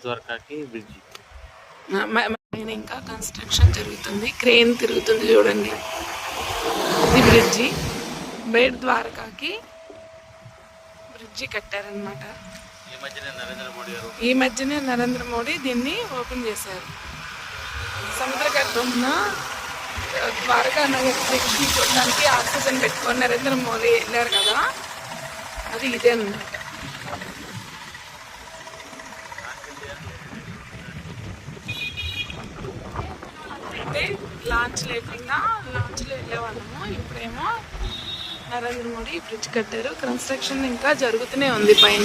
ద్వారకాకి bridge. ఇంకా construction జరుగుతుంది, crane తిరుగుతుంది చూడండి. ఇది బ్రిడ్జి, బేట్ ద్వారకాకి బ్రిడ్జి కట్టారనమాట. ఈ మధ్యనే నరేంద్ర మోడీ దీన్ని ఓపెన్ చేశారు. సముద్ర గర్భంన ద్వారకా నగర్ బ్రిడ్జ్ని చూడడానికి ఆక్సిజన్ పెట్టుకొని నరేంద్ర మోడీ వెళ్ళారు కదా, అది ఇదే అన్నమాట. అంటే లాంచ్ లేకుండా లాంచ్లో వెళ్ళేవాళ్ళము, ఇప్పుడేమో నరేంద్ర మోడీ బ్రిడ్జ్ కట్టారు. కన్స్ట్రక్షన్ ఇంకా జరుగుతూనే ఉంది పైన.